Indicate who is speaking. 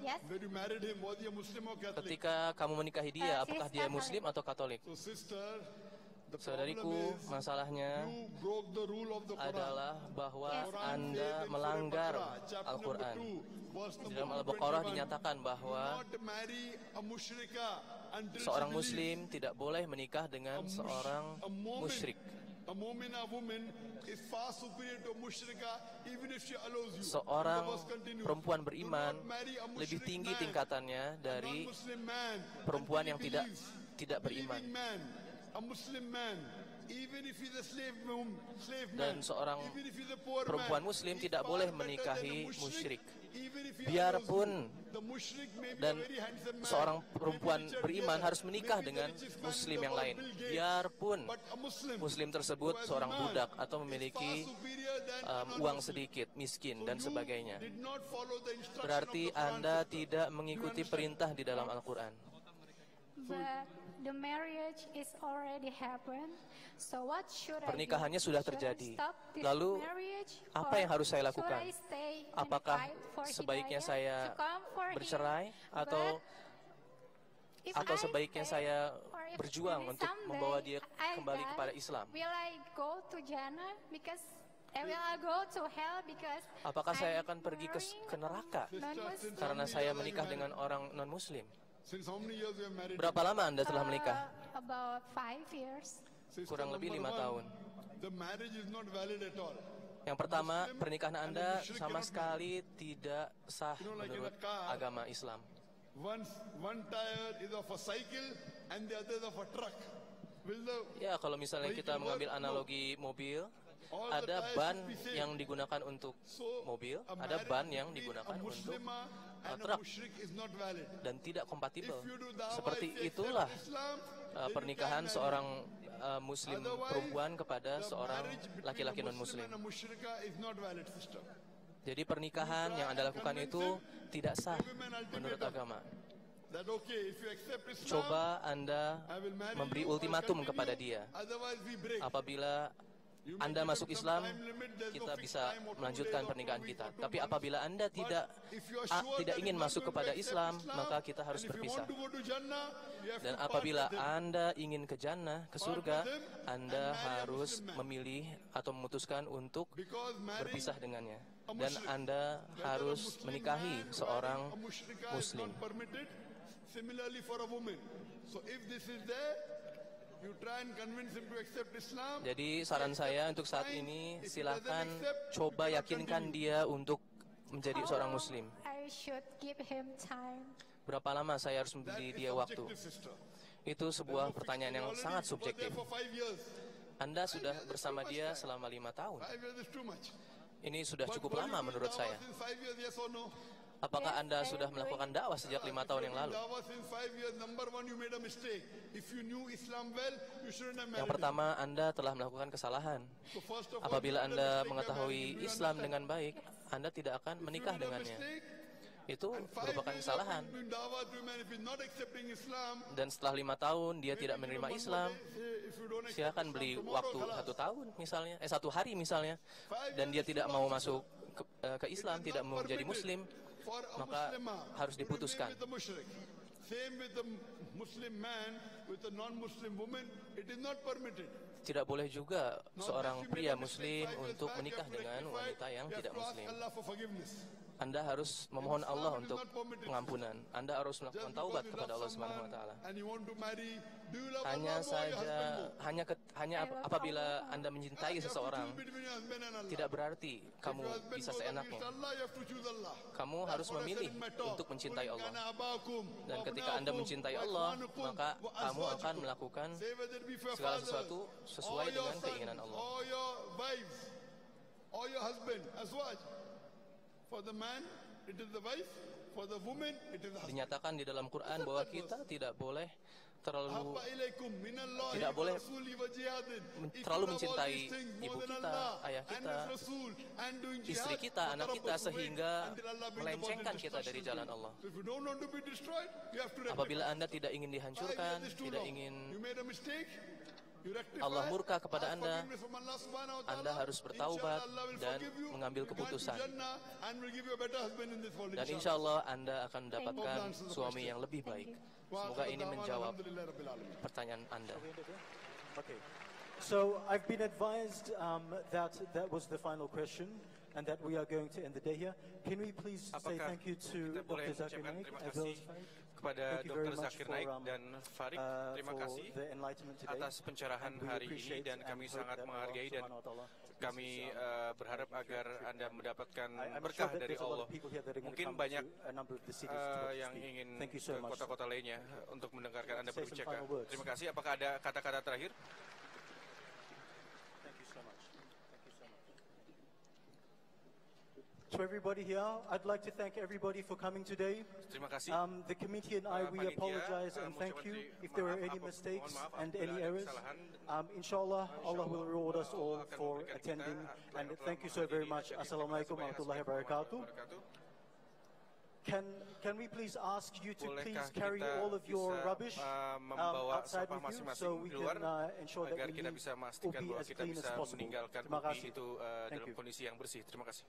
Speaker 1: Yes.
Speaker 2: When you married him, was he a Muslim or Catholic?
Speaker 3: Ketika kamu menikahi dia, apakah dia
Speaker 1: Katolik.
Speaker 3: Muslim atau Katolik?
Speaker 2: So sister, the
Speaker 3: Saudariku,
Speaker 2: problem is
Speaker 3: masalahnya
Speaker 2: you broke the rule of the Quran.
Speaker 3: adalah bahwa
Speaker 1: Yes.
Speaker 3: Anda
Speaker 2: says in
Speaker 3: melanggar
Speaker 2: Surah Al-Baqarah, chapter
Speaker 3: Al-Quran.
Speaker 2: number 2, verse
Speaker 3: Di
Speaker 2: number
Speaker 3: dalam Al-Baqarah
Speaker 2: 21,
Speaker 3: dinyatakan bahwa
Speaker 2: not marry a mushrika until
Speaker 3: seorang
Speaker 2: she believes.
Speaker 3: Muslim tidak boleh menikah dengan seorang musyrik.
Speaker 2: A mu'mina woman is far superior to a mushrika even if she allows you.
Speaker 3: Seorang
Speaker 2: The verse continues.
Speaker 3: perempuan
Speaker 2: Do
Speaker 3: beriman
Speaker 2: not marry a
Speaker 3: lebih
Speaker 2: mushrik
Speaker 3: tinggi
Speaker 2: man,
Speaker 3: tingkatannya
Speaker 2: a
Speaker 3: dari
Speaker 2: non-Muslim man,
Speaker 3: perempuan
Speaker 2: until
Speaker 3: yang
Speaker 2: he
Speaker 3: tidak
Speaker 2: believes.
Speaker 3: beriman.
Speaker 2: A believing man, a Muslim man, even if he's a slave man,
Speaker 3: Dan seorang
Speaker 2: even if he's a poor
Speaker 3: perempuan
Speaker 2: man,
Speaker 3: Muslim
Speaker 2: he's
Speaker 3: tidak
Speaker 2: far
Speaker 3: boleh
Speaker 2: better than a
Speaker 3: menikahi musyrik.
Speaker 2: even if he
Speaker 3: Biarpun
Speaker 2: allows you. The mushrik may be
Speaker 3: dan
Speaker 2: a very handsome man,
Speaker 3: seorang perempuan
Speaker 2: maybe Richard
Speaker 3: beriman
Speaker 2: Gere,
Speaker 3: harus menikah
Speaker 2: maybe the
Speaker 3: dengan
Speaker 2: richest man in
Speaker 3: Muslim
Speaker 2: the
Speaker 3: yang
Speaker 2: world,
Speaker 3: lain.
Speaker 2: Bill Gates.
Speaker 3: Biarpun
Speaker 2: But a
Speaker 3: Muslim tersebut
Speaker 2: who has
Speaker 3: seorang
Speaker 2: iman
Speaker 3: budak atau
Speaker 2: is
Speaker 3: memiliki
Speaker 2: far superior than a
Speaker 3: uang
Speaker 2: non-Muslim.
Speaker 3: sedikit, miskin,
Speaker 2: So
Speaker 3: dan
Speaker 2: you
Speaker 3: sebagainya.
Speaker 2: did not follow the instruction
Speaker 3: Berarti
Speaker 2: of the Quran,
Speaker 3: Anda
Speaker 2: sister.
Speaker 3: tidak
Speaker 2: You
Speaker 3: mengikuti
Speaker 2: understand?
Speaker 3: perintah di dalam Al-Quran.
Speaker 1: But the marriage is already happened. So what should I do?
Speaker 3: Pernikahannya sudah
Speaker 1: Should I
Speaker 3: terjadi.
Speaker 1: stop this
Speaker 3: Lalu,
Speaker 1: marriage,
Speaker 3: apa
Speaker 1: or
Speaker 3: yang harus saya
Speaker 1: should
Speaker 3: lakukan?
Speaker 1: I stay and
Speaker 3: Apakah
Speaker 1: fight for
Speaker 3: sebaiknya
Speaker 1: hidayah
Speaker 3: saya
Speaker 1: to come for him?
Speaker 3: bercerai atau
Speaker 1: If
Speaker 3: atau
Speaker 1: I
Speaker 3: sebaiknya
Speaker 1: stay,
Speaker 3: saya
Speaker 1: or if
Speaker 3: berjuang
Speaker 1: maybe
Speaker 3: untuk
Speaker 1: someday
Speaker 3: membawa dia
Speaker 1: I
Speaker 3: kembali
Speaker 1: die,
Speaker 3: kepada Islam?
Speaker 1: Will I go to Jannah because will I go to hell because
Speaker 3: Apakah saya
Speaker 1: I'm
Speaker 3: akan pergi ke
Speaker 1: marrying
Speaker 3: neraka
Speaker 1: non-Muslim?
Speaker 3: karena saya menikah dengan orang non-Muslim?
Speaker 2: Since how many years you have married?
Speaker 3: Berapa lama Anda telah menikah?
Speaker 1: About 5 years.
Speaker 2: Sister,
Speaker 3: kurang lebih
Speaker 2: number
Speaker 3: 5
Speaker 2: one,
Speaker 3: tahun.
Speaker 2: The marriage is not valid at all.
Speaker 3: Yang pertama,
Speaker 2: Muslim
Speaker 3: pernikahan
Speaker 2: and a
Speaker 3: Anda
Speaker 2: musyrik
Speaker 3: sama
Speaker 2: cannot
Speaker 3: sekali tidak sah
Speaker 2: You know, like in
Speaker 3: menurut
Speaker 2: a car,
Speaker 3: agama Islam.
Speaker 2: One tire is of a cycle and the other is of a truck. Will the
Speaker 3: Ya, kalau misalnya kita
Speaker 2: vehicle
Speaker 3: mengambil
Speaker 2: work?
Speaker 3: analogi mobil,
Speaker 2: All the
Speaker 3: ada
Speaker 2: tires
Speaker 3: ban
Speaker 2: should be same.
Speaker 3: yang digunakan untuk
Speaker 2: So,
Speaker 3: mobil,
Speaker 2: a
Speaker 3: ada
Speaker 2: marriage
Speaker 3: ban yang
Speaker 2: between
Speaker 3: digunakan
Speaker 2: a
Speaker 3: untuk
Speaker 2: Muslimah and a
Speaker 3: truk
Speaker 2: mushrik is not valid.
Speaker 3: dan tidak kompatibel.
Speaker 2: If you do dawah,
Speaker 3: Seperti
Speaker 2: if you accept
Speaker 3: itulah
Speaker 2: Islam, then you
Speaker 3: pernikahan
Speaker 2: can marry.
Speaker 3: seorang Muslim
Speaker 2: Otherwise,
Speaker 3: perempuan kepada
Speaker 2: the
Speaker 3: seorang
Speaker 2: marriage between
Speaker 3: laki-laki
Speaker 2: a Muslim
Speaker 3: non-Muslim.
Speaker 2: and a mushrika is not valid, sister.
Speaker 3: Jadi pernikahan yang Anda lakukan itu tidak sah menurut agama.
Speaker 2: That okay, if you accept Islam,
Speaker 3: Coba Anda
Speaker 2: I will marry
Speaker 3: memberi
Speaker 2: you or
Speaker 3: ultimatum
Speaker 2: continue,
Speaker 3: kepada dia.
Speaker 2: Otherwise we break.
Speaker 3: Apabila
Speaker 2: You may
Speaker 3: Anda
Speaker 2: give
Speaker 3: masuk
Speaker 2: him some
Speaker 3: Islam,
Speaker 2: time limit, there's no
Speaker 3: kita
Speaker 2: fixed
Speaker 3: bisa
Speaker 2: time or 2
Speaker 3: melanjutkan
Speaker 2: days or
Speaker 3: pernikahan
Speaker 2: 2 weeks
Speaker 3: kita.
Speaker 2: or 2
Speaker 3: Tapi
Speaker 2: months.
Speaker 3: apabila Anda
Speaker 2: But
Speaker 3: tidak
Speaker 2: if you are sure
Speaker 3: tidak
Speaker 2: that
Speaker 3: ingin
Speaker 2: you're not
Speaker 3: masuk
Speaker 2: going to
Speaker 3: kepada
Speaker 2: accept
Speaker 3: Islam, maka kita harus
Speaker 2: and if you
Speaker 3: berpisah.
Speaker 2: want to go to Jannah, you have
Speaker 3: Dan
Speaker 2: to part
Speaker 3: apabila
Speaker 2: with him.
Speaker 3: Anda ingin ke jannah, ke surga,
Speaker 2: with him
Speaker 3: Anda
Speaker 2: and marry a
Speaker 3: harus
Speaker 2: Muslim man.
Speaker 3: memilih atau memutuskan untuk
Speaker 2: Because marrying
Speaker 3: berpisah dengannya.
Speaker 2: a
Speaker 3: Dan
Speaker 2: mushrik,
Speaker 3: Anda
Speaker 2: whether a
Speaker 3: harus
Speaker 2: Muslim
Speaker 3: menikahi
Speaker 2: man
Speaker 3: seorang
Speaker 2: marrying a mushrika is
Speaker 3: Muslim.
Speaker 2: not permitted. Similarly for a woman. So if this is there, you try and convince him to accept Islam.
Speaker 3: Jadi saran saya untuk saat ini, silakan coba yakinkan dia untuk menjadi seorang Muslim.
Speaker 1: I should give him time.
Speaker 3: Berapa lama saya harus
Speaker 2: That
Speaker 3: memberi
Speaker 2: is
Speaker 3: dia waktu?
Speaker 2: subjective, sister.
Speaker 3: Itu sebuah pertanyaan yang
Speaker 2: Already
Speaker 3: sangat
Speaker 2: you were there
Speaker 3: subjektif.
Speaker 2: for 5 years.
Speaker 3: Anda sudah bersama dia selama 5 tahun.
Speaker 2: 5 years is too much.
Speaker 3: Ini sudah
Speaker 2: But
Speaker 3: cukup
Speaker 2: were you
Speaker 3: lama
Speaker 2: doing
Speaker 3: menurut
Speaker 2: dawah
Speaker 3: saya.
Speaker 2: since 5 years, yes or no?
Speaker 3: Apakah
Speaker 1: Yes,
Speaker 3: Anda
Speaker 1: I
Speaker 3: sudah
Speaker 1: am
Speaker 3: melakukan
Speaker 1: doing.
Speaker 3: dakwah sejak 5 tahun yang lalu?
Speaker 2: Dawah since 5 years, number one, you made a mistake. If you knew Islam well, you shouldn't have married
Speaker 3: Yang pertama, Anda telah melakukan kesalahan.
Speaker 2: him. So first of all,
Speaker 3: Apabila
Speaker 2: you made a
Speaker 3: Anda
Speaker 2: mistake by
Speaker 3: mengetahui
Speaker 2: marrying him. Do you
Speaker 3: Islam
Speaker 2: understand?
Speaker 3: dengan baik, Anda tidak akan
Speaker 2: If you
Speaker 3: menikah
Speaker 2: made a
Speaker 3: dengannya.
Speaker 2: mistake,
Speaker 3: Itu
Speaker 2: and 5
Speaker 3: merupakan
Speaker 2: years
Speaker 3: kesalahan.
Speaker 2: after doing dawah to a man, if he's not accepting Islam,
Speaker 3: Dan setelah 5 tahun dia tidak
Speaker 2: maybe give
Speaker 3: menerima
Speaker 2: him one
Speaker 3: Islam,
Speaker 2: more day, say, if you don't accept
Speaker 3: silakan
Speaker 2: Islam
Speaker 3: beli
Speaker 2: tomorrow,
Speaker 3: waktu
Speaker 2: khalas.
Speaker 3: 1 tahun misalnya, 1 hari misalnya, dan dia tidak mau masuk ke Islam, tidak mau menjadi Muslim,
Speaker 2: For a
Speaker 3: maka
Speaker 2: Muslimah
Speaker 3: harus
Speaker 2: to
Speaker 3: diputuskan.
Speaker 2: remain with the mushrik. Same with the Muslim man with a non-Muslim woman, it is not permitted.
Speaker 3: Tidak boleh juga
Speaker 2: Not
Speaker 3: seorang
Speaker 2: that you
Speaker 3: pria
Speaker 2: made a mistake
Speaker 3: Muslim
Speaker 2: 5 years
Speaker 3: untuk
Speaker 2: back,
Speaker 3: menikah
Speaker 2: you have to
Speaker 3: dengan
Speaker 2: rectify,
Speaker 3: wanita yang
Speaker 2: you have
Speaker 3: tidak
Speaker 2: to ask
Speaker 3: Muslim.
Speaker 2: Allah for forgiveness.
Speaker 3: Anda harus memohon
Speaker 2: Islam
Speaker 3: Allah
Speaker 2: it is
Speaker 3: untuk
Speaker 2: not permitted.
Speaker 3: pengampunan. Anda harus
Speaker 2: Just
Speaker 3: melakukan
Speaker 2: because
Speaker 3: taubat
Speaker 2: you
Speaker 3: kepada
Speaker 2: love
Speaker 3: Allah Subhanahu wa
Speaker 2: someone
Speaker 3: taala.
Speaker 2: and you want to marry, do you love
Speaker 3: Hanya
Speaker 2: Allah more or your
Speaker 3: saja
Speaker 2: husband more?
Speaker 3: hanya apabila Anda mencintai
Speaker 2: You have to
Speaker 3: seseorang,
Speaker 2: choose between your husband and Allah.
Speaker 3: tidak berarti
Speaker 2: If
Speaker 3: kamu
Speaker 2: your husband
Speaker 3: bisa
Speaker 2: goes
Speaker 3: seenaknya.
Speaker 2: against Allah, you have to choose Allah.
Speaker 3: Kamu
Speaker 2: That's
Speaker 3: harus
Speaker 2: what I said
Speaker 3: memilih
Speaker 2: in my talk.
Speaker 3: untuk mencintai
Speaker 2: Qul in
Speaker 3: Allah.
Speaker 2: kana abakum,
Speaker 3: Dan
Speaker 2: wa
Speaker 3: ketika Anda
Speaker 2: abnaakum,
Speaker 3: mencintai
Speaker 2: wa
Speaker 3: Allah,
Speaker 2: ikhwanukum,
Speaker 3: maka
Speaker 2: wa
Speaker 3: kamu akan
Speaker 2: azwajukum.
Speaker 3: melakukan
Speaker 2: Say whether it be for your
Speaker 3: segala
Speaker 2: father,
Speaker 3: sesuatu sesuai
Speaker 2: or your
Speaker 3: dengan
Speaker 2: son,
Speaker 3: keinginan Allah.
Speaker 2: or your wives, or your husband, azwaj. For the man, it is the wife. For the woman, it is the husband.
Speaker 3: Dinyatakan di dalam Quran bahwa kita tidak boleh terlalu
Speaker 2: Habba ilaikum minallahi
Speaker 3: tidak
Speaker 2: wa
Speaker 3: boleh
Speaker 2: rasulihi wa jihadin. If you
Speaker 3: terlalu
Speaker 2: love all
Speaker 3: mencintai
Speaker 2: these things more
Speaker 3: ibu
Speaker 2: than
Speaker 3: kita,
Speaker 2: Allah
Speaker 3: ayah
Speaker 2: and
Speaker 3: kita,
Speaker 2: His Rasul, and doing
Speaker 3: istri
Speaker 2: jihad,
Speaker 3: kita, anak kita,
Speaker 2: fatarabbasu
Speaker 3: sehingga
Speaker 2: until Allah bring the
Speaker 3: melencengkan
Speaker 2: body
Speaker 3: kita dari
Speaker 2: destruction
Speaker 3: jalan
Speaker 2: to you.
Speaker 3: Allah.
Speaker 2: So if you don't want to be destroyed, you have to repent.
Speaker 3: Apabila Anda tidak ingin
Speaker 2: 5
Speaker 3: dihancurkan,
Speaker 2: years is too
Speaker 3: tidak
Speaker 2: long.
Speaker 3: ingin
Speaker 2: You made a mistake, You rectify,
Speaker 3: Allah murka kepada
Speaker 2: ask
Speaker 3: Anda,
Speaker 2: forgiveness from Allah Subhanahu wa Ta'ala.
Speaker 3: Anda harus bertaubat
Speaker 2: Inshallah Allah will
Speaker 3: dan
Speaker 2: forgive you,
Speaker 3: mengambil
Speaker 2: grant you
Speaker 3: keputusan.
Speaker 2: Jannah, and will give you a better husband in this world,
Speaker 3: Dan
Speaker 2: inshallah.
Speaker 3: insya Allah Anda akan mendapatkan
Speaker 2: Thank you.
Speaker 3: suami yang lebih baik. Semoga ini menjawab pertanyaan Anda.
Speaker 4: Okay. So I've been advised that that was the final question and that we are going to end the day here. Can we please say
Speaker 5: Apakah
Speaker 4: thank you to
Speaker 5: kita boleh
Speaker 4: Dr. Zakir
Speaker 5: mengucapkan
Speaker 4: Naik
Speaker 5: terima
Speaker 4: as well
Speaker 5: kasih
Speaker 4: as Farid?
Speaker 5: kepada
Speaker 4: Thank you very
Speaker 5: Dr.
Speaker 4: much
Speaker 5: Zakir
Speaker 4: for,
Speaker 5: Naik dan Farid. Terima
Speaker 4: for
Speaker 5: kasih
Speaker 4: the enlightenment today.
Speaker 5: atas pencerahan
Speaker 4: And we
Speaker 5: hari ini
Speaker 4: appreciate
Speaker 5: dan
Speaker 4: and
Speaker 5: kami
Speaker 4: hope
Speaker 5: sangat
Speaker 4: that Allah
Speaker 5: menghargai dan
Speaker 4: Subhanahu wa Ta'ala
Speaker 5: kami
Speaker 4: is,
Speaker 5: berharap agar Anda mendapatkan
Speaker 4: I'm
Speaker 5: berkah
Speaker 4: sure that
Speaker 5: dari
Speaker 4: there's a lot
Speaker 5: Allah.
Speaker 4: of people here that are going to
Speaker 5: Mungkin
Speaker 4: come
Speaker 5: banyak
Speaker 4: to a number of the cities to
Speaker 5: yang
Speaker 4: speak.
Speaker 5: ingin
Speaker 4: Thank you so
Speaker 5: ke
Speaker 4: much.
Speaker 5: kota-kota lainnya untuk mendengarkan Anda
Speaker 4: Say some
Speaker 5: berbicara.
Speaker 4: final words.
Speaker 5: Terima kasih. Apakah ada kata-kata terakhir?
Speaker 4: Thank you so much. Thank you so much. To everybody here, I'd like to thank everybody for coming today.
Speaker 5: Terima kasih.
Speaker 4: The committee and I, we
Speaker 5: Panitia,
Speaker 4: apologize and thank you if there were any mistakes and any errors. Inshallah, Allah will reward us all for attending. And thank you so very much. Assalamualaikum warahmatullahi wabarakatuh. Can we please ask you to please
Speaker 5: Bolehkah
Speaker 4: carry
Speaker 5: kita
Speaker 4: all of your
Speaker 5: bisa,
Speaker 4: rubbish
Speaker 5: membawa
Speaker 4: outside
Speaker 5: sampah
Speaker 4: with you
Speaker 5: masing-masing
Speaker 4: so we
Speaker 5: di luar,
Speaker 4: can ensure that
Speaker 5: agar
Speaker 4: we
Speaker 5: kita
Speaker 4: leave
Speaker 5: bisa memastikan
Speaker 4: Ubi
Speaker 5: bahwa
Speaker 4: as
Speaker 5: kita
Speaker 4: clean as
Speaker 5: bisa
Speaker 4: possible.
Speaker 5: meninggalkan
Speaker 4: Terima
Speaker 5: Ubi
Speaker 4: kasih.
Speaker 5: itu
Speaker 4: Thank
Speaker 5: dalam
Speaker 4: you.
Speaker 5: kondisi yang bersih. Terima kasih.